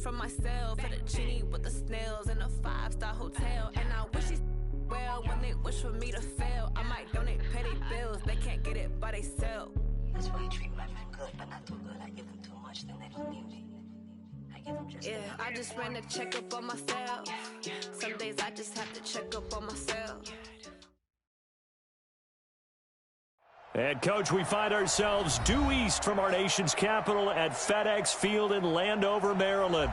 from myself for the genie with the snails in a 5-star hotel. And I wish he well when they wish for me to fail. I might donate petty bills, they can't get it by themselves. That's why you treat my friend good, but not too good. I give them too much, then they don't need me. I give them just I just ran a checkup on myself. Some days I just have to check up on myself. And, Coach, we find ourselves due east from our nation's capital at FedEx Field in Landover, Maryland.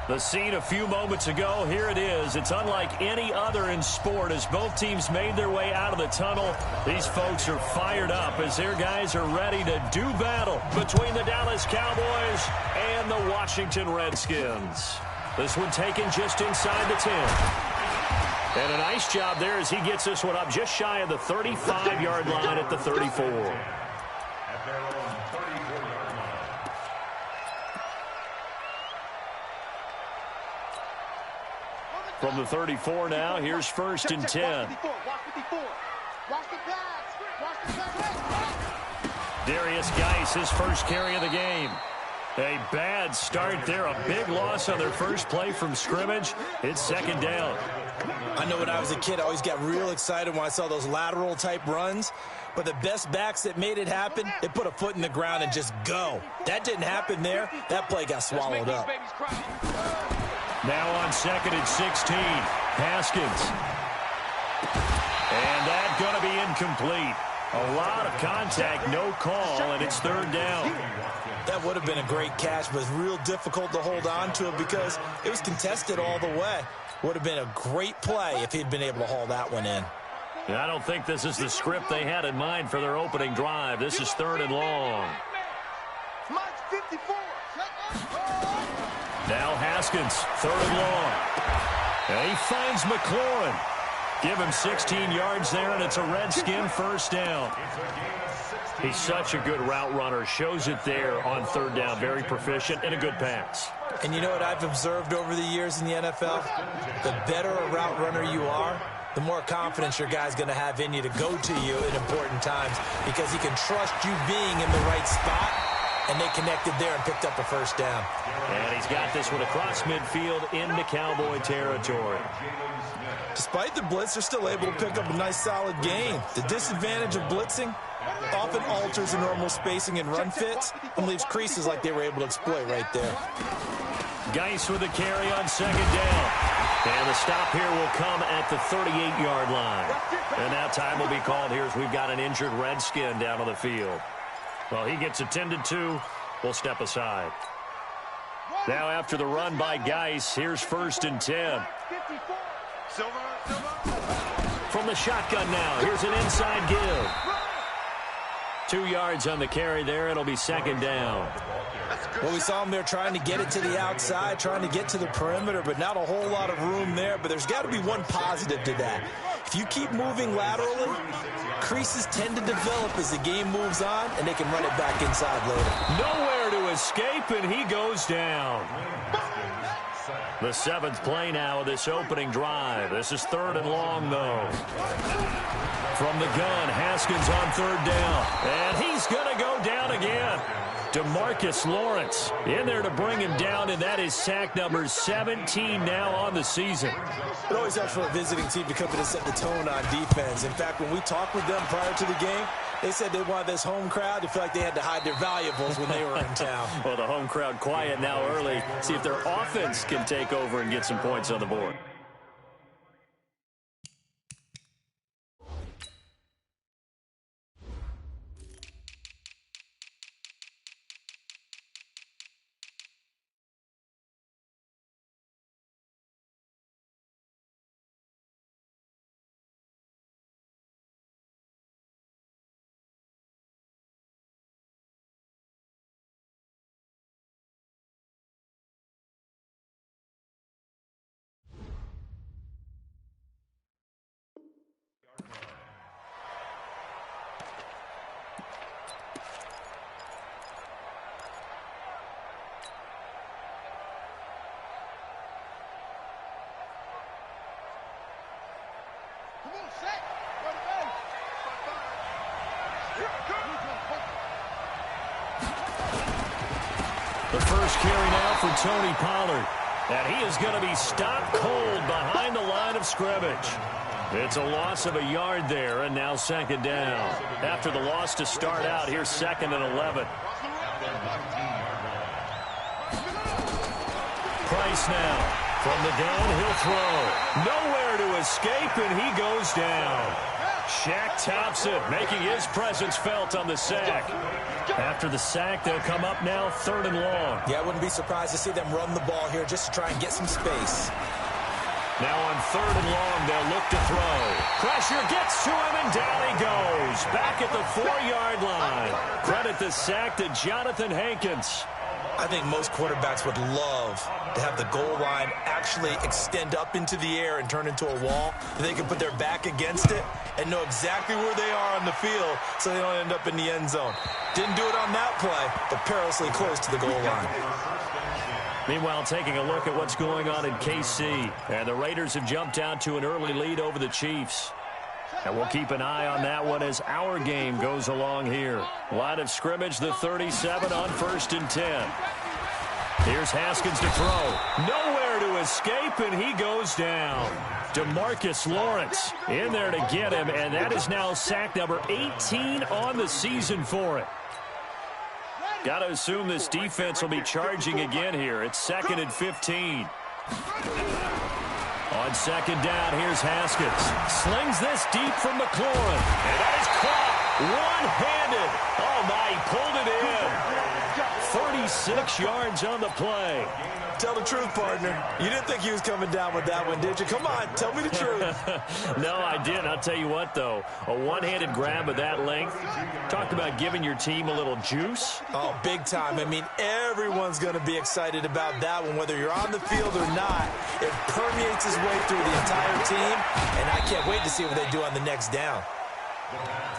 The scene a few moments ago, here it is. It's unlike any other in sport as both teams made their way out of the tunnel. These folks are fired up as their guys are ready to do battle between the Dallas Cowboys and the Washington Redskins. This one taken just inside the 10. And a nice job there as he gets this one up just shy of the 35-yard line at the 34. From the 34 now, here's 1st and 10. Darius Geis, his first carry of the game. A bad start there, a big loss on their first play from scrimmage. It's 2nd down. I know when I was a kid, I always got real excited when I saw those lateral-type runs. But the best backs that made it happen, they put a foot in the ground and just go. That didn't happen there. That play got swallowed up. Now on 2nd and 16, Haskins. And that's going to be incomplete. A lot of contact, no call, and it's 3rd down. That would have been a great catch, but it's real difficult to hold on to it because it was contested all the way. Would have been a great play if he'd been able to haul that one in. I don't think this is the script they had in mind for their opening drive. This is 3rd and long. Now Haskins, 3rd and long. And he finds McLaurin. Give him 16 yards there, and it's a Redskin 1st down. He's such a good route runner. Shows it there on 3rd down. Very proficient and a good pass. And you know what I've observed over the years in the NFL? The better a route runner you are, the more confidence your guy's going to have in you to go to you at important times because he can trust you being in the right spot, and they connected there and picked up a 1st down. And he's got this one across midfield into Cowboy territory. Despite the blitz, they're still able to pick up a nice solid gain. The disadvantage of blitzing often alters the normal spacing and run fits and leaves creases like they were able to exploit right there. Geis with a carry on 2nd down. And the stop here will come at the 38-yard line. And now time will be called here as we've got an injured Redskin down on the field. Well, he gets attended to. We'll step aside. Now after the run by Geis, here's 1st and 10. From the shotgun now, here's an inside give. 2 yards on the carry there. It'll be 2nd down. Well, we saw him there trying to get it to the outside, trying to get to the perimeter, but not a whole lot of room there. But there's got to be one positive to that. If you keep moving laterally, creases tend to develop as the game moves on, and they can run it back inside later. Nowhere to escape, and he goes down. The 7th play now of this opening drive. This is 3rd and long, though. From the gun, Haskins on 3rd down. And he's going to go down again. DeMarcus Lawrence in there to bring him down, and that is sack number 17 now on the season. It always helps for a visiting team to come in and set the tone on defense. In fact, when we talked with them prior to the game, they said they wanted this home crowd to feel like they had to hide their valuables when they were in town. Well, the home crowd quiet now early. See if their offense can take over and get some points on the board. The first carry now for Tony Pollard. And he is going to be stopped cold behind the line of scrimmage. It's a loss of a yard there, and now second down. After the loss to start out, here's 2nd and 11. Price now from the downhill throw. Nowhere to escape, and he goes down. Shaq tops it, making his presence felt on the sack. After the sack, they'll come up now 3rd and long. Yeah, I wouldn't be surprised to see them run the ball here just to try and get some space. Now on 3rd and long, they'll look to throw. Pressure gets to him, and down he goes. Back at the 4-yard line. Credit the sack to Jonathan Hankins. I think most quarterbacks would love to have the goal line actually extend up into the air and turn into a wall. They can put their back against it and know exactly where they are on the field so they don't end up in the end zone. Didn't do it on that play, but perilously close to the goal line. Meanwhile, taking a look at what's going on in KC. And the Raiders have jumped out to an early lead over the Chiefs. And we'll keep an eye on that one as our game goes along here. Line of scrimmage, the 37 on 1st and 10. Here's Haskins to throw. Nowhere to escape, and he goes down. DeMarcus Lawrence in there to get him, and that is now sack number 18 on the season for it. Got to assume this defense will be charging again here. It's 2nd and 15. On 2nd down, here's Haskins. Slings this deep from McLaurin. And that is caught one-handed. Oh, my, he pulled it in. 36 yards on the play. Tell the truth, partner. You didn't think he was coming down with that one, did you? Come on, tell me the truth. No, I didn't. I'll tell you what, though. A one-handed grab of that length. Talked about giving your team a little juice. Oh, big time. I mean, everyone's going to be excited about that one, whether you're on the field or not. It permeates his way through the entire team, and I can't wait to see what they do on the next down.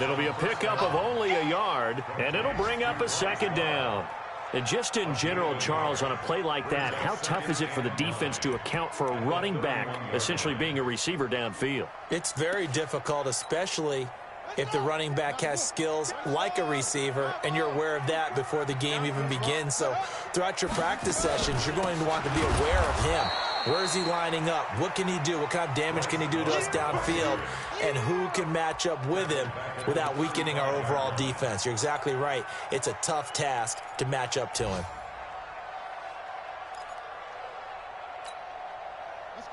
It'll be a pickup of only a yard, and it'll bring up a 2nd down. And just in general, Charles, on a play like that, how tough is it for the defense to account for a running back essentially being a receiver downfield? It's very difficult, especially if the running back has skills like a receiver, and you're aware of that before the game even begins. So throughout your practice sessions, you're going to want to be aware of him. Where is he lining up? What can he do? What kind of damage can he do to us downfield? And who can match up with him without weakening our overall defense? You're exactly right. It's a tough task to match up to him.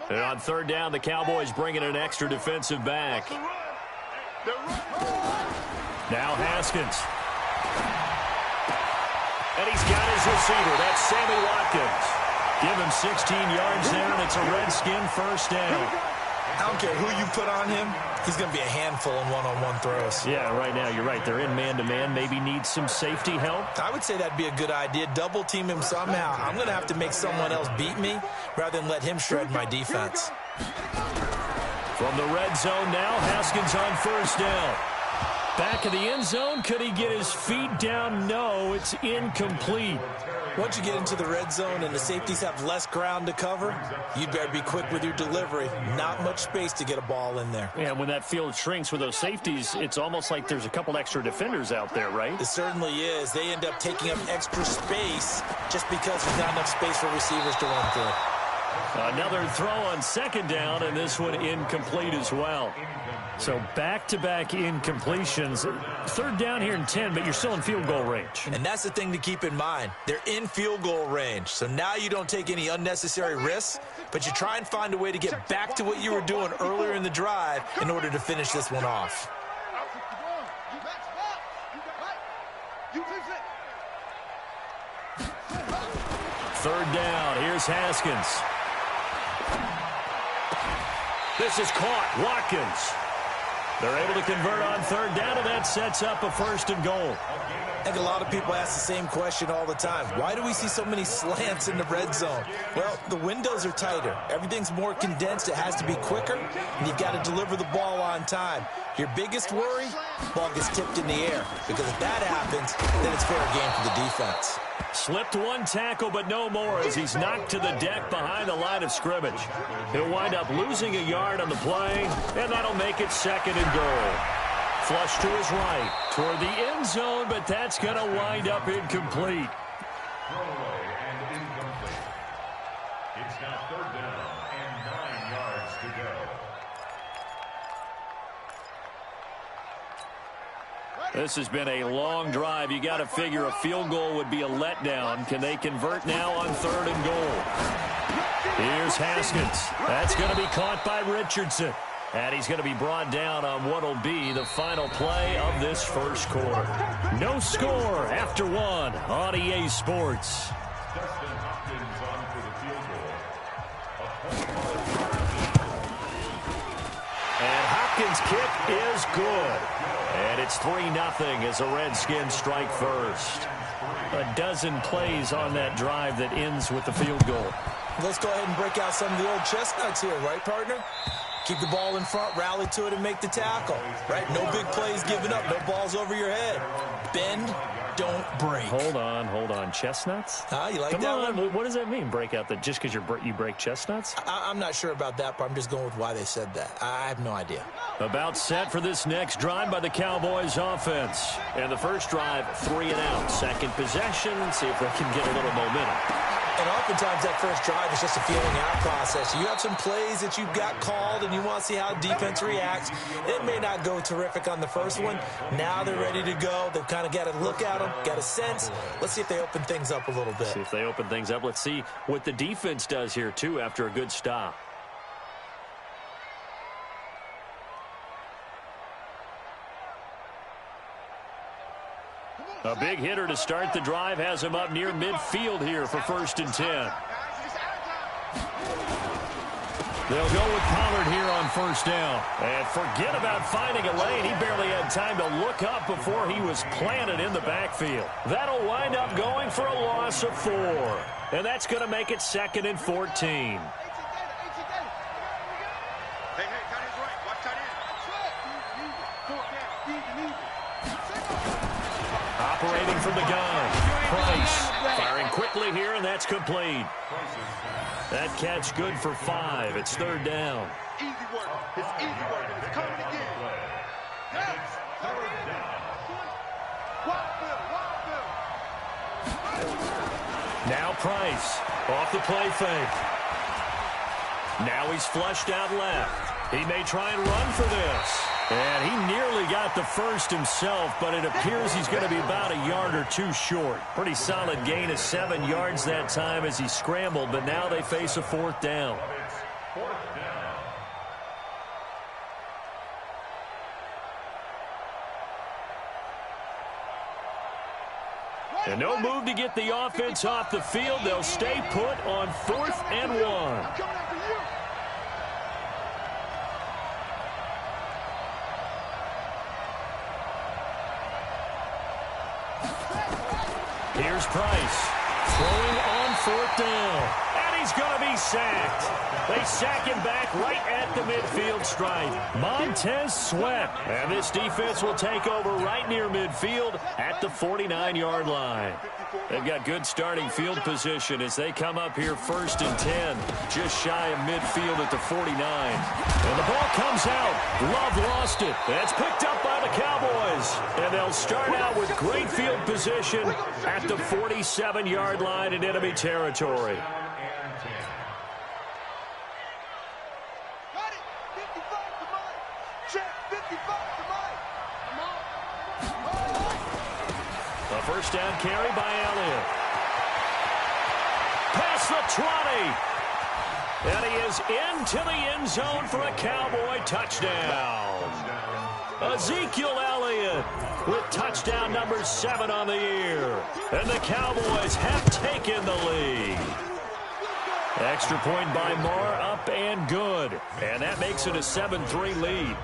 And on 3rd down, the Cowboys bring in an extra defensive back. Now Haskins. And he's got his receiver. That's Sammy Watkins. Give him 16 yards there, and it's a Redskin 1st down. I don't care who you put on him. He's going to be a handful in one-on-one throws. Yeah, right now, you're right. They're in man-to-man. Maybe need some safety help. I would say that'd be a good idea. Double team him somehow. I'm going to have to make someone else beat me rather than let him shred my defense. From the red zone now, Haskins on 1st down. Back of the end zone, could he get his feet down? No, it's incomplete. Once you get into the red zone and the safeties have less ground to cover, you better be quick with your delivery. Not much space to get a ball in there. Yeah, when that field shrinks with those safeties, it's almost like there's a couple extra defenders out there, right? It certainly is. They end up taking up extra space just because there's not enough space for receivers to run through. Another throw on 2nd down, and this one incomplete as well. So back-to-back incompletions. 3rd down here in 10, but you're still in field goal range. And that's the thing to keep in mind. They're in field goal range. So now you don't take any unnecessary risks, but you try and find a way to get back to what you were doing earlier in the drive in order to finish this one off. Third down. Here's Haskins. This is caught. Watkins. They're able to convert on 3rd down, and that sets up a 1st and goal. I think a lot of people ask the same question all the time. Why do we see so many slants in the red zone? Well, the windows are tighter. Everything's more condensed. It has to be quicker, and you've got to deliver the ball on time. Your biggest worry, ball gets tipped in the air, because if that happens, then it's fair game for the defense. Slipped one tackle, but no more as he's knocked to the deck behind the line of scrimmage. He'll wind up losing a yard on the play, and that'll make it 2nd and goal. Flush to his right toward the end zone, but that's going to wind up incomplete. This has been a long drive. You got to figure a field goal would be a letdown. Can they convert now on 3rd and goal? Here's Haskins. That's going to be caught by Richardson. And he's going to be brought down on what will be the final play of this first quarter. No score after 1 on EA Sports. And Hopkins' kick is good. And it's 3-0 as the Redskins strike first. A dozen plays on that drive that ends with the field goal. Let's go ahead and break out some of the old chestnuts here, right, partner? Keep the ball in front, rally to it, and make the tackle, right? No big plays given up, no balls over your head. Bend, don't break. Hold on. Chestnuts? You like Come that on. one? What does that mean, break out? Just because you break chestnuts? I'm not sure about that, but I'm just going with why they said that. I have no idea. About set for this next drive by the Cowboys offense. And the first drive, 3 and out. Second possession, see if they can get a little momentum. And oftentimes that first drive is just a feeling out process. You have some plays that you've got called and you want to see how defense reacts. It may not go terrific on the first one. Now they're ready to go. They've kind of got to look at them, got a sense. Let's see if they open things up a little bit. See if they open things up. Let's see what the defense does here, too, after a good stop. A big hitter to start the drive has him up near midfield here for 1st and 10. They'll go with Pollard here on 1st down. And forget about finding a lane. He barely had time to look up before he was planted in the backfield. That'll wind up going for a loss of 4. And that's going to make it 2nd and 14. Operating from the gun. Price firing quickly here, and that's complete. That catch good for 5. It's 3rd down. Easy work. It's easy work. It's coming again. Now Price off the play fake. Now he's flushed out left. He may try and run for this. And he nearly got the first himself, but it appears he's going to be about a yard or 2 short. Pretty solid gain of 7 yards that time as he scrambled, but now they face a 4th down. And no move to get the offense off the field. They'll stay put on 4th and 1. Here's Price throwing on 4th down. And he's going to be sacked. They sack him back right at the midfield stripe. Montez Sweat. And this defense will take over right near midfield at the 49-yard line. They've got good starting field position as they come up here 1st and 10. Just shy of midfield at the 49. And the ball comes out. Love lost it. That's picked up by the Cowboys. And they'll start out with great field position at the 47-yard line in enemy territory. A 1st down carry by Elliott. Past the 20. And he is into the end zone for a Cowboy touchdown. Ezekiel Elliott with touchdown number 7 on the year. And the Cowboys have taken the lead. Extra point by Moore, up and good. And that makes it a 7-3 lead.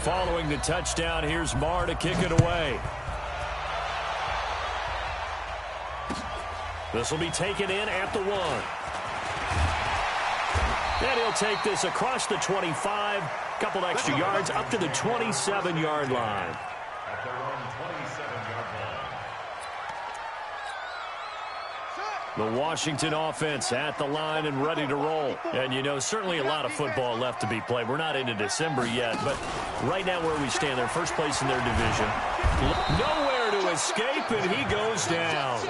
Following the touchdown, here's Marr to kick it away. This will be taken in at the 1. And he'll take this across the 25, couple extra yards up to the 27-yard line. The Washington offense at the line and ready to roll. And, you know, certainly a lot of football left to be played. We're not into December yet, but right now where we stand, they're first place in their division. Nowhere to escape, and he goes down.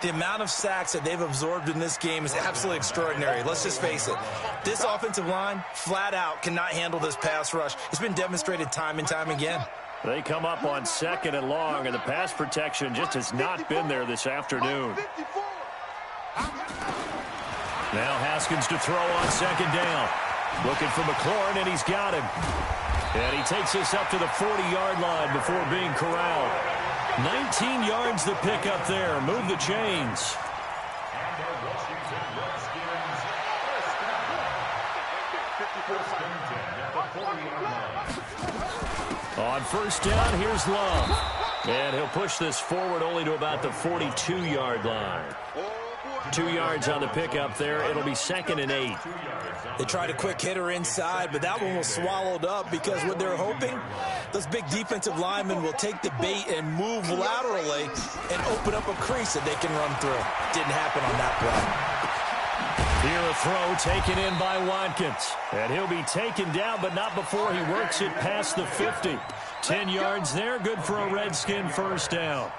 The amount of sacks that they've absorbed in this game is absolutely extraordinary. Let's just face it. This offensive line, flat out, cannot handle this pass rush. It's been demonstrated time and time again. They come up on 2nd and long, and the pass protection just has not been there this afternoon. Now Haskins to throw on 2nd down. Looking for McLaurin, and he's got him. And he takes us up to the 40-yard line before being corralled. 19 yards the pick up there. Move the chains. On 1st down, here's Love. And he'll push this forward only to about the 42-yard line. 2 yards on the pickup there. It'll be 2nd and 8. They tried a quick hitter inside, but that one was swallowed up because what they're hoping, those big defensive linemen will take the bait and move laterally and open up a crease that they can run through. Didn't happen on that play. Here a throw taken in by Watkins. And he'll be taken down, but not before he works it past the 50. 10 yards there, good for a Redskin 1st down.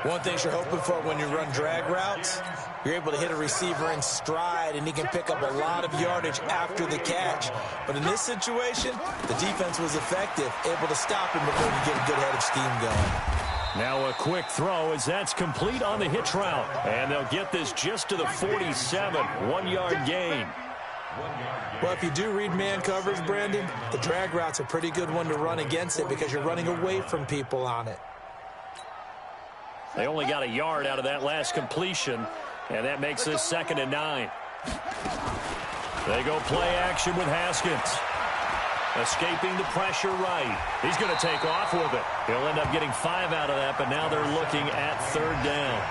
One thing you're hoping for when you run drag routes, you're able to hit a receiver in stride, and he can pick up a lot of yardage after the catch. But in this situation, the defense was effective, able to stop him before you get a good head of steam going. Now a quick throw as that's complete on the hitch route. And they'll get this just to the 47, 1-yard gain. Well, if you do read man coverage, Brandon, the drag route's a pretty good one to run against it because you're running away from people on it. They only got a yard out of that last completion, and that makes this 2nd and 9. They go play action with Haskins. Escaping the pressure right. He's going to take off with it. He'll end up getting 5 out of that, but now they're looking at 3rd down.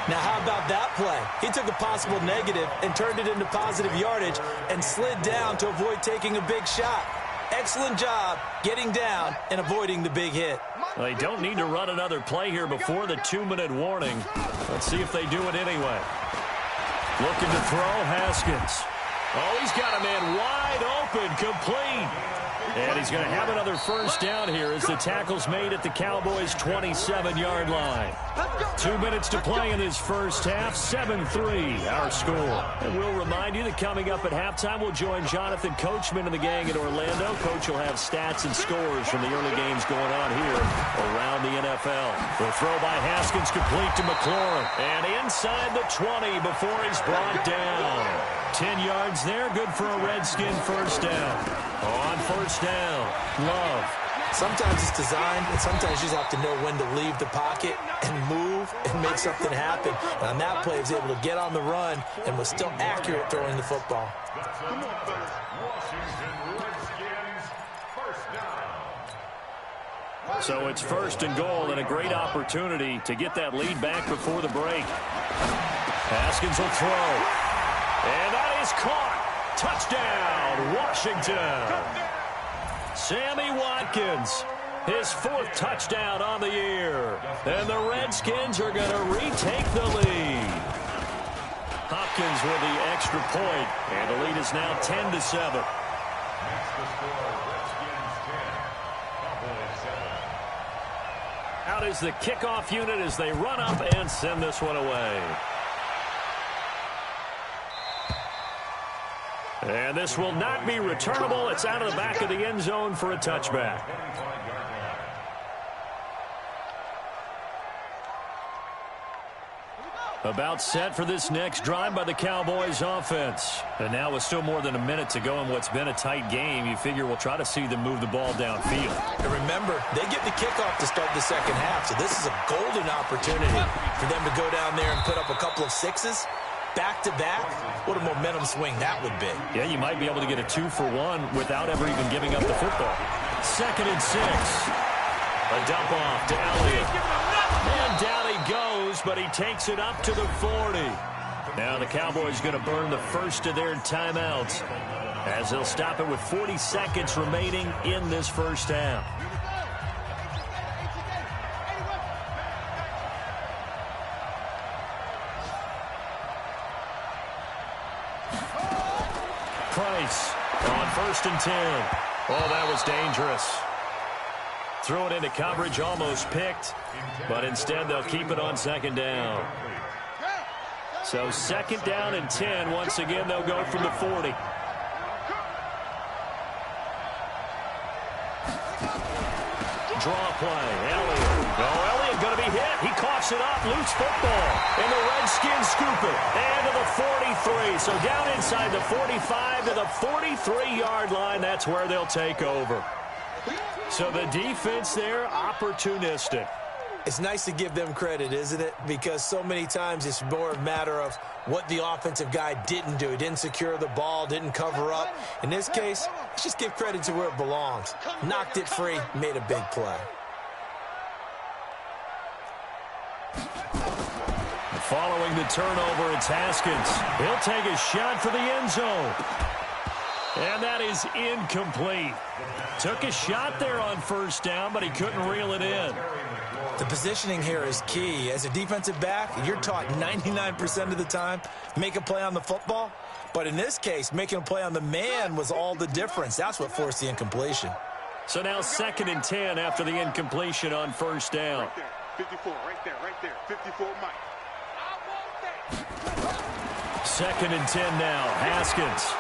Now, how about that play? He took a possible negative and turned it into positive yardage and slid down to avoid taking a big shot. Excellent job getting down and avoiding the big hit. They don't need to run another play here before the 2-minute warning. Let's see if they do it anyway. Looking to throw, Haskins. Oh, he's got a man wide open, complete. And he's going to have another 1st down here as the tackle's made at the Cowboys' 27-yard line. 2 minutes to play in this 1st half, 7-3 our score. And we'll remind you that coming up at halftime, we'll join Jonathan Coachman and the gang in Orlando. Coach will have stats and scores from the early games going on here around the NFL. The throw by Haskins complete to McLaurin. And inside the 20 before he's brought down. 10 yards there, good for a Redskin 1st down. On 1st down, Love. Sometimes it's designed, and sometimes you just have to know when to leave the pocket and move and make something happen. And on that play, he was able to get on the run and was still accurate throwing the football. So it's 1st and goal and a great opportunity to get that lead back before the break. Haskins will throw. And that is caught. Touchdown, Washington. Sammy Watkins, his 4th touchdown on the year. And the Redskins are going to retake the lead. Hopkins with the extra point, and the lead is now 10-7. Out is the kickoff unit as they run up and send this one away. And this will not be returnable. It's out of the back of the end zone for a touchback. About set for this next drive by the Cowboys offense. And now with still more than a minute to go in what's been a tight game, you figure we'll try to see them move the ball downfield. And remember, they get the kickoff to start the 2nd half, so this is a golden opportunity for them to go down there and put up a couple of 6s. Back-to-back, what a momentum swing that would be. Yeah, you might be able to get a 2-for-1 without ever even giving up the football. 2nd and 6. A dump off to Elliott. And down he goes, but he takes it up to the 40. Now the Cowboys going to burn the first of their timeouts as they'll stop it with 40 seconds remaining in this 1st half. Price on 1st and 10. Oh, that was dangerous. Throw it into coverage, almost picked, but instead they'll keep it on 2nd down. So 2nd down and 10. Once again, they'll go from the 40. Draw play. Elliott. Oh, Elliott going to be hit. He coughs it up. Loose football. And the Redskins scoop it. And to the 43. So down inside the 45 to the 43-yard line. That's where they'll take over. So the defense there, opportunistic. It's nice to give them credit, isn't it? Because so many times it's more a matter of what the offensive guy didn't do. He didn't secure the ball, didn't cover up. In this case, let's just give credit to where it belongs. Knocked it free, made a big play. Following the turnover, it's Haskins. He'll take a shot for the end zone. And that is incomplete. Took a shot there on 1st down, but he couldn't reel it in. The positioning here is key. As a defensive back, you're taught 99% of the time, make a play on the football. But in this case, making a play on the man was all the difference. That's what forced the incompletion. So now 2nd and 10 after the incompletion on 1st down. Right there, 54, right there, 54, Mike. 2nd and 10 now. Haskins.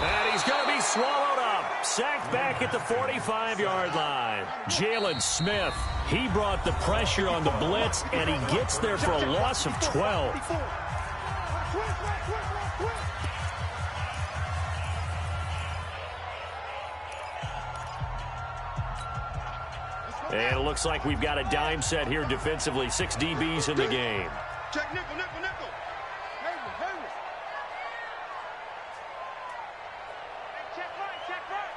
And he's going to be swallowed up. Sacked back at the 45-yard line. Jalen Smith. He brought the pressure on the blitz, and he gets there for a loss of 12. And it looks like we've got a dime set here defensively. 6 DBs in the game. Check nickel, nickel, nickel. Check right.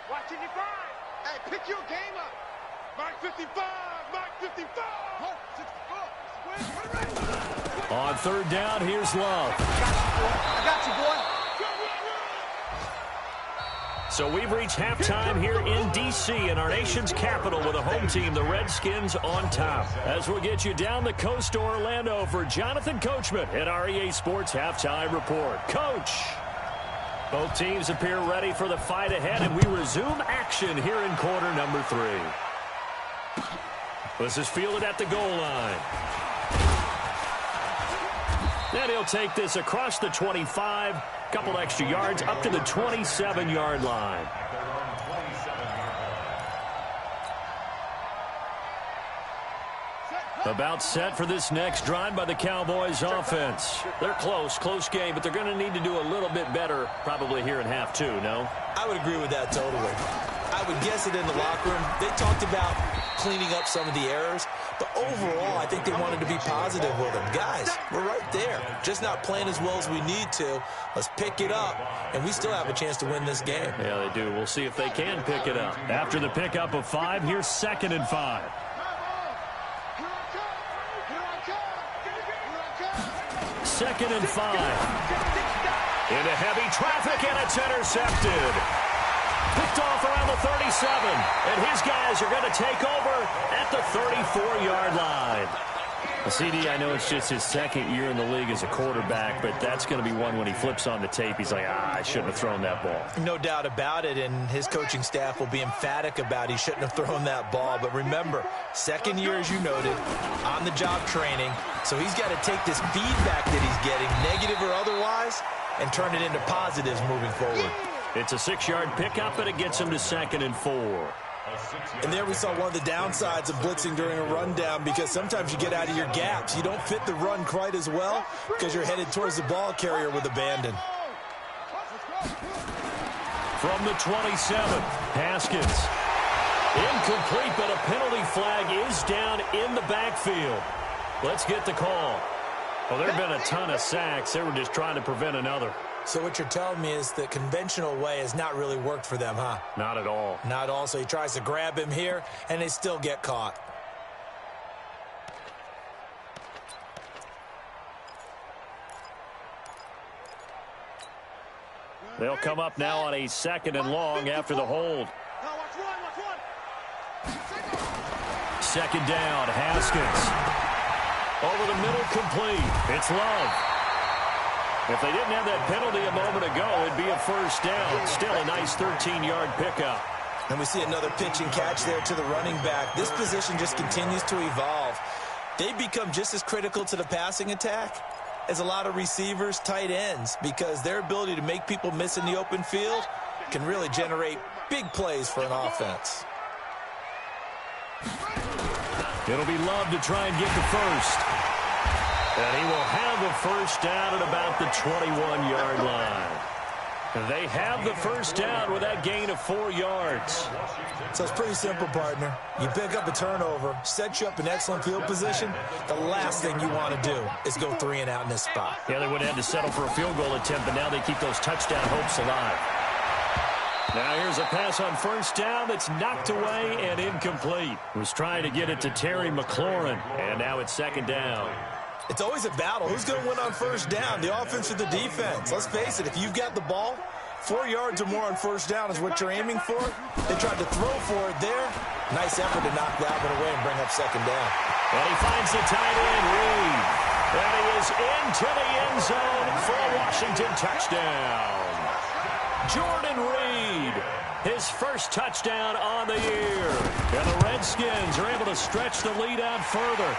Watching your five. Hey, pick your game up. Mark 55, Mark 55. On 3rd down, here's Love. I got you, boy. So we've reached halftime here in D.C. in our nation's capital with a home team, the Redskins, on top. As we'll get you down the coast to Orlando for Jonathan Coachman at our EA Sports Halftime Report. Coach! Both teams appear ready for the fight ahead, and we resume action here in quarter number 3. This is fielded at the goal line. And he'll take this across the 25, couple extra yards, up to the 27-yard line. About set for this next drive by the Cowboys offense. They're close game, but they're going to need to do a little bit better probably here in half 2, no? I would agree with that totally. I would guess it in the locker room. They talked about cleaning up some of the errors, but overall, I think they wanted to be positive with them. Guys, we're right there. Just not playing as well as we need to. Let's pick it up, and we still have a chance to win this game. Yeah, they do. We'll see if they can pick it up. After the pickup of 5, here's 2nd and 5. 2nd and 5. Into heavy traffic, and it's intercepted. Picked off around the 37, and his guys are going to take over at the 34-yard line. CD, I know it's just his 2nd year in the league as a quarterback, but that's going to be one when he flips on the tape. He's like, I shouldn't have thrown that ball. No doubt about it, and his coaching staff will be emphatic about he shouldn't have thrown that ball. But remember, 2nd year, as you noted, on-the-job training, so he's got to take this feedback that he's getting, negative or otherwise, and turn it into positives moving forward. It's a 6-yard pickup, and it gets him to 2nd and 4. And there we saw one of the downsides of blitzing during a rundown, because sometimes you get out of your gaps. You don't fit the run quite as well because you're headed towards the ball carrier with abandon. From the 27, Haskins. Incomplete, but a penalty flag is down in the backfield. Let's get the call. Well, there have been a ton of sacks. They were just trying to prevent another. So what you're telling me is the conventional way has not really worked for them, huh? Not at all. Not at all. So he tries to grab him here, and they still get caught. They'll come up now on a 2nd and long after the hold. 2nd down, Haskins. Over the middle, complete. It's Love. If they didn't have that penalty a moment ago, it'd be a 1st down. Still a nice 13-yard pickup. And we see another pitch and catch there to the running back. This position just continues to evolve. They become just as critical to the passing attack is a lot of receivers, tight ends, because their ability to make people miss in the open field can really generate big plays for an offense. It'll be Love to try and get the first. And he will have the first down at about the 21-yard line. They have the first down with that gain of 4 yards. So it's pretty simple, partner. You pick up a turnover, set you up in excellent field position. The last thing you want to do is go 3 and out in this spot. Yeah, they would have had to settle for a field goal attempt, but now they keep those touchdown hopes alive. Now here's a pass on first down that's knocked away and incomplete. Was trying to get it to Terry McLaurin, and now it's second down. It's always a battle. Who's going to win on first down, the offense or the defense? Let's face it, if you've got the ball, 4 yards or more on first down is what you're aiming for. They tried to throw for it there. Nice effort to knock that one away and bring up second down. And he finds the tight end, Reed. And he is into the end zone for a Washington touchdown. Jordan Reed, his first touchdown on the year. And the Redskins are able to stretch the lead out further.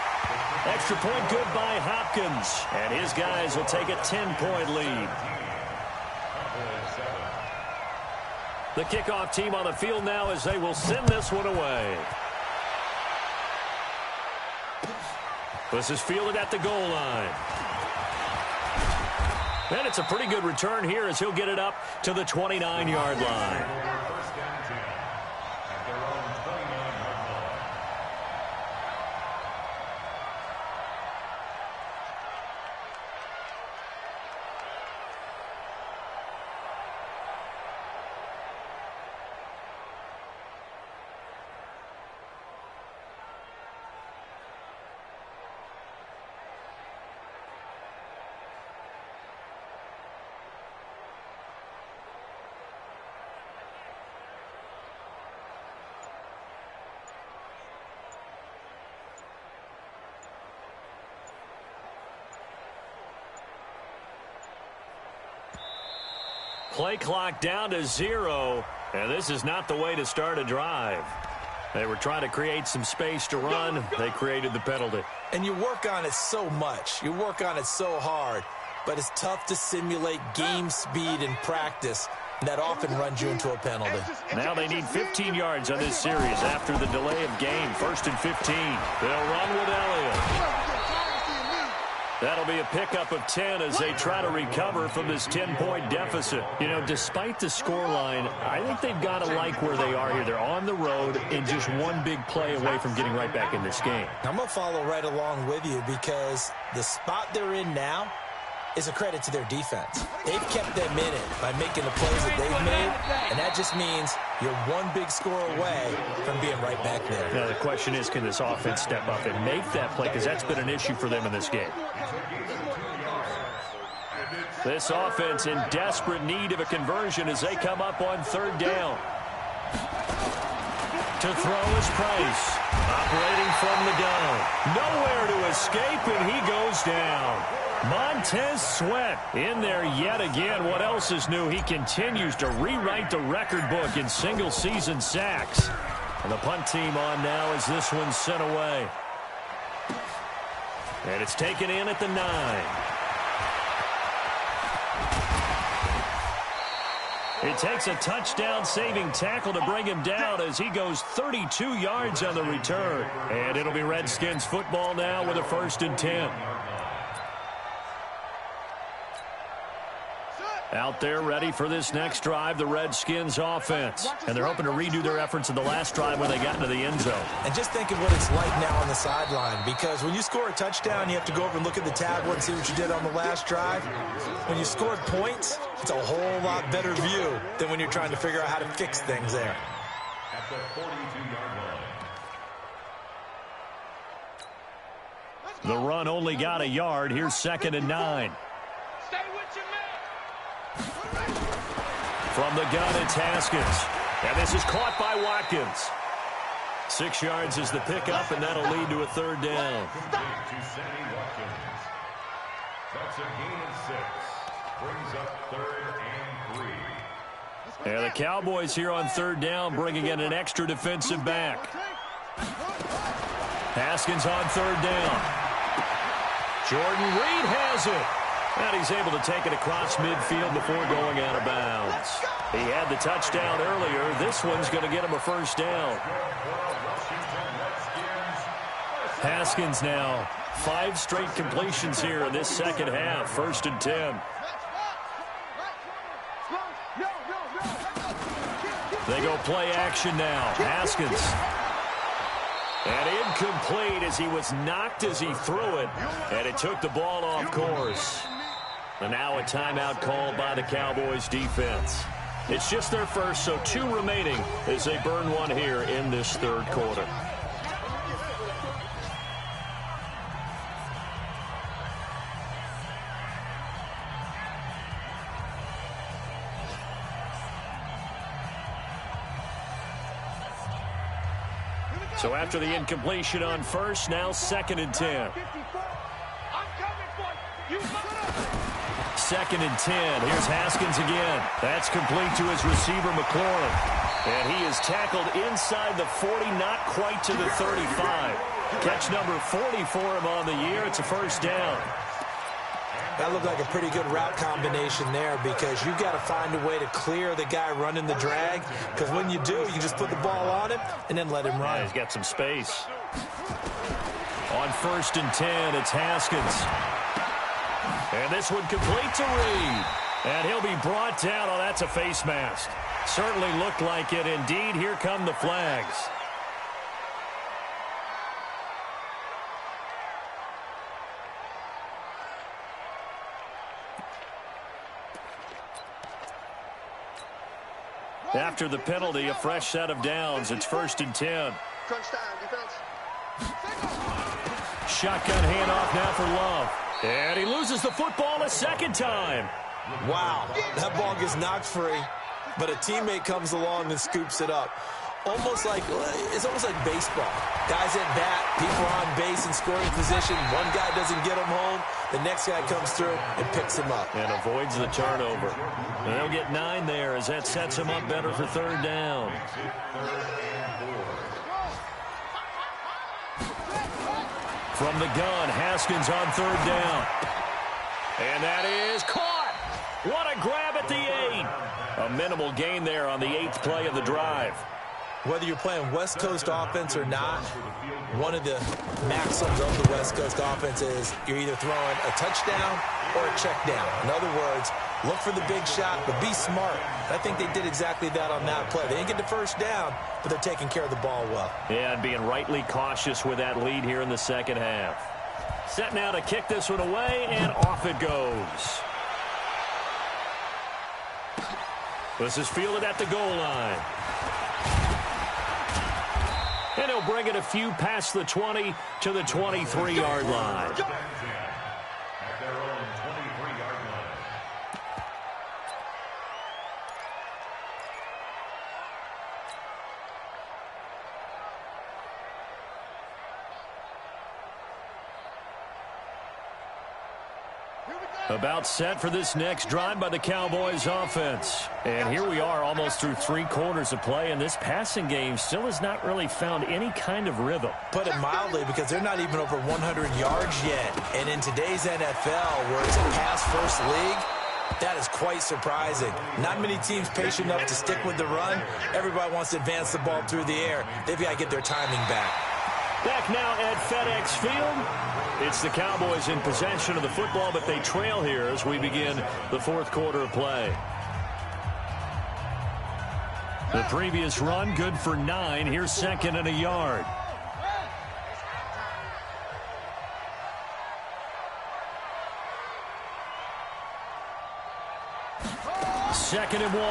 Extra point good by Hopkins. And his guys will take a 10-point lead. The kickoff team on the field now as they will send this one away. This is fielded at the goal line. And it's a pretty good return here as he'll get it up to the 29-yard line. Play clock down to 0, and this is not the way to start a drive. They were trying to create some space to run. They created the penalty. And you work on it so much. You work on it so hard. But it's tough to simulate game speed in practice. And that often runs you into a penalty. Now they need 15 yards on this series after the delay of game. 1st and 15. They'll run with Elliott. That'll be a pickup of 10 as they try to recover from this 10-point deficit. You know, despite the scoreline, I think they've got to like where they are here. They're on the road and just one big play away from getting right back in this game. I'm going to follow right along with you because the spot they're in now is a credit to their defense. They've kept them in it by making the plays that they've made, and that just means you're one big score away from being right back there. Now the question is, can this offense step up and make that play, because that's been an issue for them in this game. This offense in desperate need of a conversion as they come up on 3rd down. To throw is Price. Operating from the gun. Nowhere to escape, and he goes down. Montez Sweat in there yet again. What else is new? He continues to rewrite the record book in single-season sacks. And the punt team on now as this one's sent away. And it's taken in at the 9. It takes a touchdown-saving tackle to bring him down as he goes 32 yards on the return. And it'll be Redskins football now with a 1st and 10. Out there ready for this next drive, the Redskins offense. And they're hoping to redo their efforts in the last drive when they got into the end zone. And just think of what it's like now on the sideline, because when you score a touchdown, you have to go over and look at the tablet and see what you did on the last drive. When you scored points, it's a whole lot better view than when you're trying to figure out how to fix things there. At the 42-yard line. The run only got a yard. Here's 2nd and 9. Stay with your man. From the gun, it's Haskins. And this is caught by Watkins. 6 yards is the pickup, and that'll lead to a 3rd down. To Sammy Watkins. That's a gain of 6. Brings up 3rd and 3. And the Cowboys here on 3rd down, bringing in an extra defensive back. Haskins on 3rd down. Jordan Reed has it. And he's able to take it across midfield before going out of bounds. He had the touchdown earlier. This one's going to get him a first down. Haskins now 5 straight completions here in this second half. 1st and 10. They go play action now. Haskins. And incomplete as he was knocked as he threw it. And it took the ball off course. And now a timeout called by the Cowboys defense. It's just their first, so 2 remaining as they burn one here in this 3rd quarter. So after the incompletion on first, now 2nd and 10. 2nd and 10. Here's Haskins again. That's complete to his receiver, McLaurin. And he is tackled inside the 40, not quite to the 35. Catch number 40 for him on the year. It's a first down. That looked like a pretty good route combination there because you've got to find a way to clear the guy running the drag, because when you do, you just put the ball on him and then let him run. Yeah, he's got some space. On 1st and 10, it's Haskins. And this one complete to Reed. And he'll be brought down. Oh, that's a face mask. Certainly looked like it. Indeed, here come the flags. After the penalty, a fresh set of downs. It's 1st and 10. Shotgun handoff now for Love. And he loses the football a second time. Wow, that ball gets knocked free, but a teammate comes along and scoops it up. It's almost like baseball. Guys at bat, people are on base in scoring position. One guy doesn't get him home. The next guy comes through and picks him up. And avoids the turnover. And they'll get 9 there as that sets him up better for 3rd down. From the gun, Haskins on 3rd down. And that is caught. What a grab at the 8. A minimal gain there on the 8th play of the drive. Whether you're playing West Coast offense or not, one of the maxims of the West Coast offense is you're either throwing a touchdown or a check down. In other words, look for the big shot, but be smart. I think they did exactly that on that play. They didn't get the first down, but they're taking care of the ball well. Yeah, and being rightly cautious with that lead here in the second half. Set now to kick this one away, and off it goes. This is fielded at the goal line. And he'll bring it a few past the 20 to the 23-yard line. About set for this next drive by the Cowboys offense. And here we are almost through 3 quarters of play, and this passing game still has not really found any kind of rhythm. Put it mildly, because they're not even over 100 yards yet. And in today's NFL, where it's a pass-first league, that is quite surprising. Not many teams patient enough to stick with the run. Everybody wants to advance the ball through the air. They've got to get their timing back. Back now at FedEx Field. It's the Cowboys in possession of the football, but they trail here as we begin the 4th quarter of play. The previous run, good for 9. Here's 2nd and a yard. Second and 1.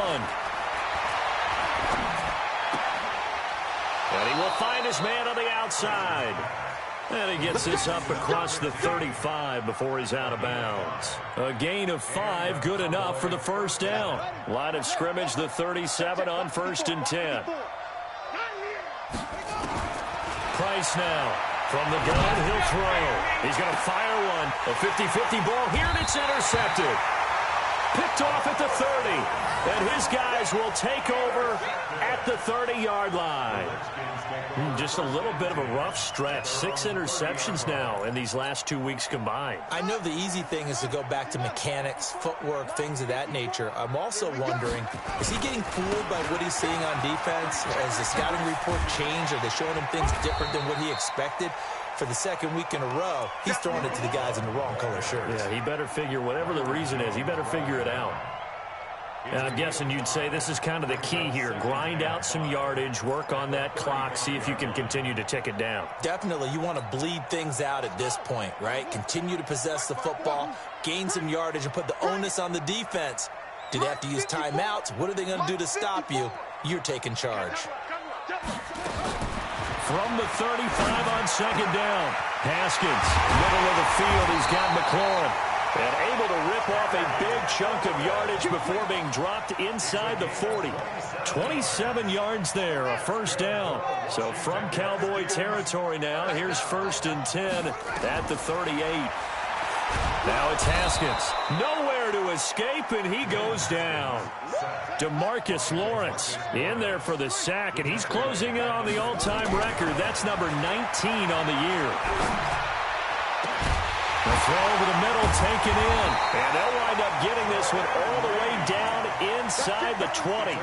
And he will find his man on the outside. And he gets this up across the 35 before he's out of bounds. A gain of 5, good enough for the first down. Line of scrimmage, the 37 on 1st and 10. Price now. From the gun, he'll throw. He's going to fire one. A 50-50 ball here, and it's intercepted. Picked off at the 30. And his guys will take over at the 30-yard line. Just a little bit of a rough stretch. 6 interceptions now in these last 2 weeks combined. I know the easy thing is to go back to mechanics, footwork, things of that nature. I'm also wondering, is he getting fooled by what he's seeing on defense? Has the scouting report changed? Are they showing him things different than what he expected? For the second week in a row, he's throwing it to the guys in the wrong color shirts. Yeah, he better figure, whatever the reason is, he better figure it out. And I'm guessing you'd say this is kind of the key here. Grind out some yardage, work on that clock, see if you can continue to tick it down. Definitely, you want to bleed things out at this point, right? Continue to possess the football, gain some yardage, and put the onus on the defense. Do they have to use timeouts? What are they going to do to stop you? You're taking charge. From the 35 on second down, Haskins, middle of the field, he's got McLaurin. And able to rip off a big chunk of yardage before being dropped inside the 40. 27 yards there, a first down. So from Cowboy territory now, here's 1st and 10 at the 38. Now it's Haskins. Nowhere to escape, and he goes down. DeMarcus Lawrence in there for the sack, and he's closing in on the all-time record. That's number 19 on the year. The throw over the middle, taken in. And they'll wind up getting this one all the way down inside the 20.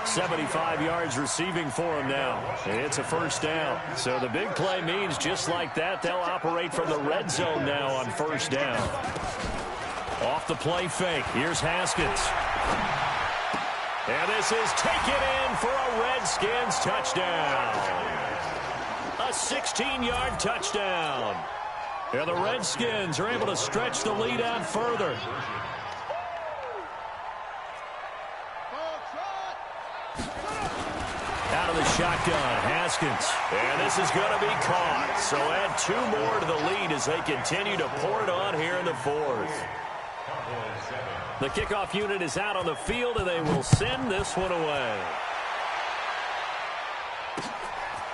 75 yards receiving for him now. And it's a first down. So the big play means just like that, they'll operate from the red zone now on first down. Off the play fake. Here's Haskins. And this is taken in for a Redskins touchdown. A 16-yard touchdown. Yeah, the Redskins are able to stretch the lead out further. Out of the shotgun, Haskins. And this is going to be caught. So add 2 more to the lead as they continue to pour it on here in the 4th. The kickoff unit is out on the field, and they will send this one away.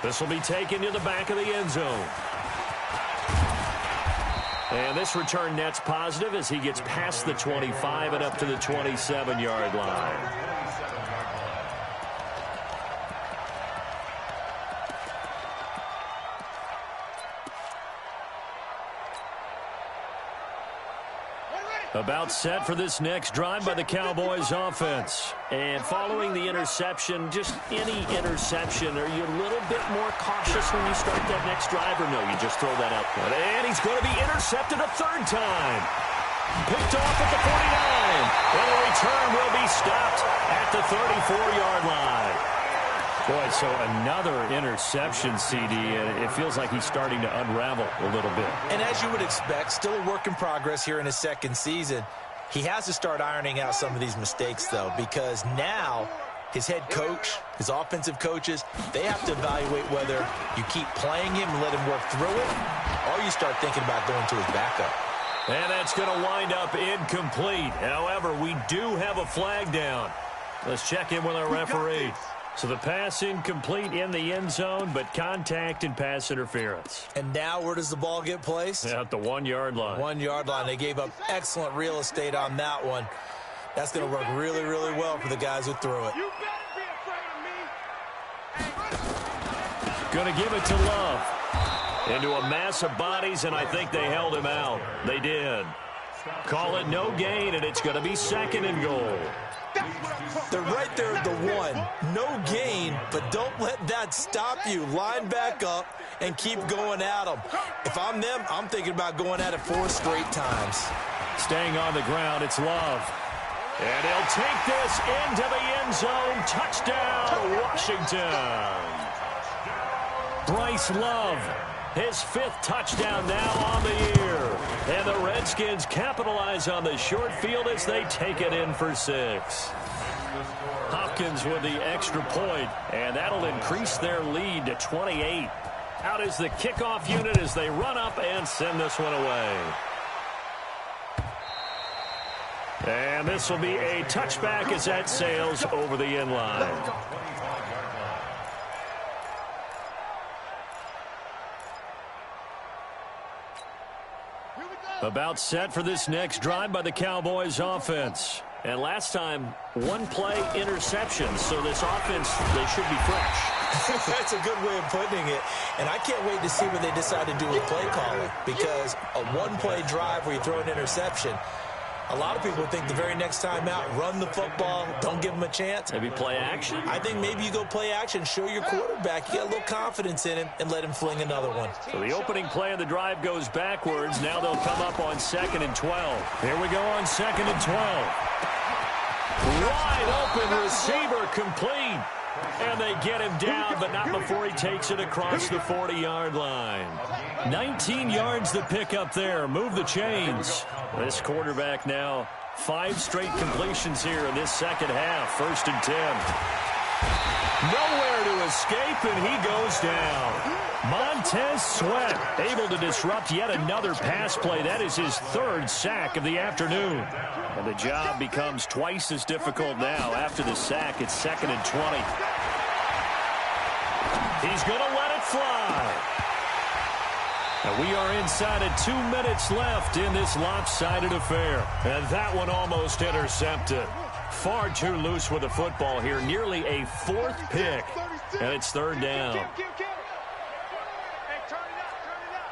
This will be taken to the back of the end zone. And this return net's positive as he gets past the 25 and up to the 27-yard line. About set for this next drive by the Cowboys offense. And following the interception, just any interception, are you a little bit more cautious when you start that next drive, or no, you just throw that out? And he's going to be intercepted a 3rd time. Picked off at the 49. And the return will be stopped at the 34-yard line. Boy, so another interception, CD, and it feels like he's starting to unravel a little bit. And as you would expect, still a work in progress here in his 2nd season. He has to start ironing out some of these mistakes, though, because now his head coach, his offensive coaches, they have to evaluate whether you keep playing him and let him work through it, or you start thinking about going to his backup. And that's going to wind up incomplete. However, we do have a flag down. Let's check in with our referee. So the pass incomplete in the end zone, but contact and pass interference. And now where does the ball get placed? At the 1-yard line. 1-yard line. They gave up excellent real estate on that one. That's going to work really, really well for the guys who threw it. You better be afraid of me. Going to give it to Love. Into a mass of bodies, and I think they held him out. They did. Call it no gain, and it's going to be 2nd and goal. They're right there at the 1. No gain, but don't let that stop you. Line back up and keep going at them. If I'm them, I'm thinking about going at it 4 straight times. Staying on the ground, it's Love. And he'll take this into the end zone. Touchdown, Washington. Bryce Love, his 5th touchdown now on the year. And the Redskins capitalize on the short field as they take it in for 6. Hopkins with the extra point, and that'll increase their lead to 28. Out is the kickoff unit as they run up and send this one away. And this will be a touchback as that sails over the end line. Here we go. About set for this next drive by the Cowboys offense. And last time, one-play interception, so this offense, they should be fresh. That's a good way of putting it. And I can't wait to see what they decide to do with play calling, because a one-play drive where you throw an interception, a lot of people think the very next time out, run the football, don't give them a chance. Maybe play action? I think maybe you go play action, show your quarterback, you got a little confidence in him, and let him fling another one. So the opening play of the drive goes backwards. Now they'll come up on 2nd and 12. Here we go on 2nd and 12. Wide open receiver complete. And they get him down, but not before he takes it across the 40-yard line. 19 yards to pick up there. Move the chains. This quarterback now 5 straight completions here in this second half. 1st and 10. Nowhere to escape, and he goes down. Montez Sweat able to disrupt yet another pass play. That is his 3rd sack of the afternoon. And the job becomes twice as difficult now. After the sack, it's 2nd and 20. He's going to let it fly. And we are inside of 2 minutes left in this lopsided affair. And that one almost intercepted. Far too loose with the football here. Nearly a 4th pick. And it's 3rd down. Hey, turn it up, turn it up.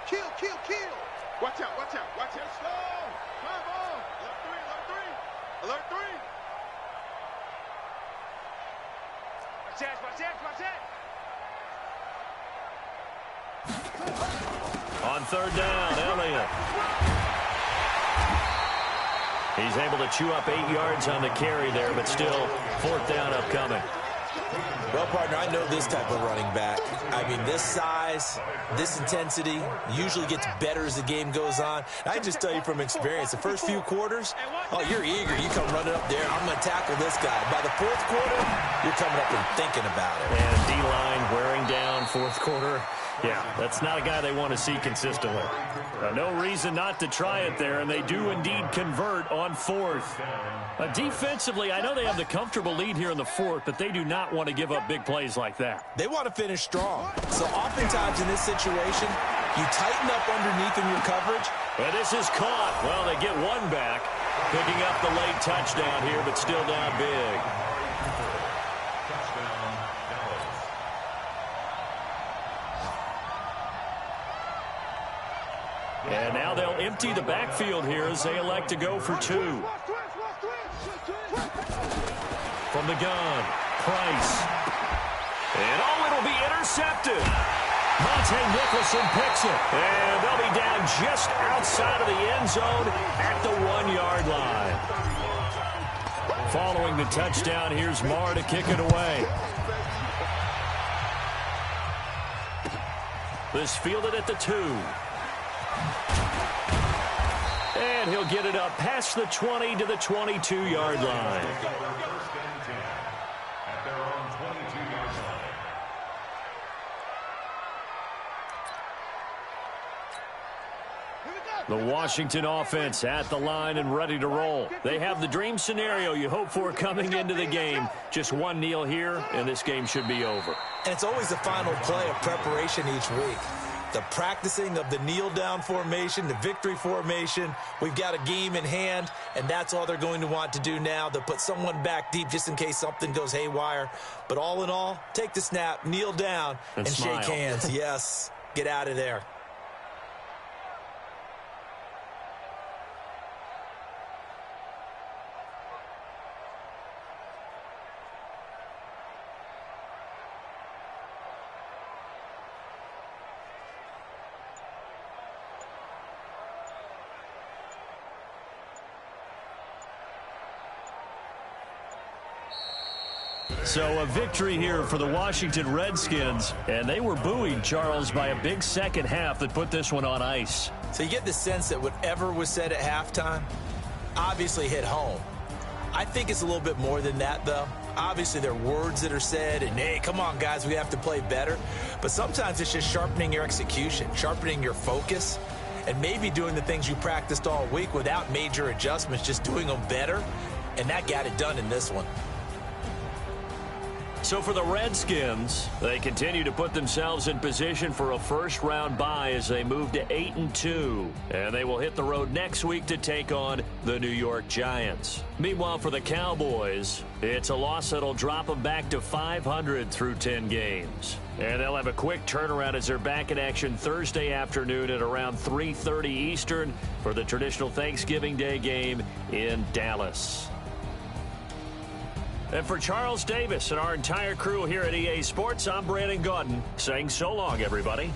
Kill, kill, kill. Watch out, watch out, watch out. Slow. Come on. Alert 3, alert 3. Alert 3. Watch out, watch out, watch out. On 3rd down, Elliott. He's able to chew up 8 yards on the carry there, but still 4th down upcoming. Well, partner, I know this type of running back. I mean, this size, this intensity usually gets better as the game goes on. I just tell you from experience, the first few quarters, oh, you're eager. You come running up there, I'm going to tackle this guy. By the 4th quarter, you're coming up and thinking about it. And D-line wearing down 4th quarter. Yeah, that's not a guy they want to see consistently. No reason not to try it there, and they do indeed convert on 4th. Defensively, I know they have the comfortable lead here in the 4th, but they do not want to give up big plays like that. They want to finish strong. So oftentimes in this situation, you tighten up underneath in your coverage. And this is caught. Well, they get one back, picking up the late touchdown here, but still down big. And now they'll empty the backfield here as they elect to go for 2. From the gun, Price. And oh, it'll be intercepted. Monte Nicholson picks it. And they'll be down just outside of the end zone at the 1-yard line. Following the touchdown, here's Marr to kick it away. This fielded at the 2. And he'll get it up past the 20 to the 22-yard line. The Washington offense at the line and ready to roll. They have the dream scenario you hope for coming into the game. Just one kneel here, and this game should be over. And it's always the final play of preparation each week. The practicing of the kneel-down formation, the victory formation. We've got a game in hand, and that's all they're going to want to do now. They'll put someone back deep just in case something goes haywire. But all in all, take the snap, kneel down, and shake hands. Yes, get out of there. So a victory here for the Washington Redskins, and they were buoyed, Charles, by a big second half that put this one on ice. So you get the sense that whatever was said at halftime obviously hit home. I think it's a little bit more than that, though. Obviously, there are words that are said, and, hey, come on, guys, we have to play better. But sometimes it's just sharpening your execution, sharpening your focus, and maybe doing the things you practiced all week without major adjustments, just doing them better. And that got it done in this one. So for the Redskins, they continue to put themselves in position for a first-round bye as they move to 8-2. And they will hit the road next week to take on the New York Giants. Meanwhile, for the Cowboys, it's a loss that'll drop them back to 500 through 10 games. And they'll have a quick turnaround as they're back in action Thursday afternoon at around 3:30 Eastern for the traditional Thanksgiving Day game in Dallas. And for Charles Davis and our entire crew here at EA Sports, I'm Brandon Gaudin saying so long, everybody.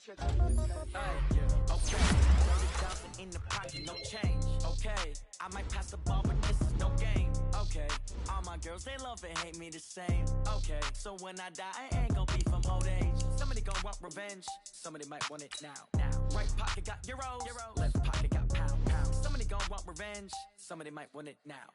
Okay, 30,000 in the pocket, no change. Okay, I might pass the ball, but this is no game. Okay, all my girls, they love and hate me the same. Okay, so when I die, I ain't gon' be from old age. Somebody gon' want revenge, somebody might want it now. Right pocket got euros, left pocket got pound. Somebody gon' want revenge, somebody might want it now.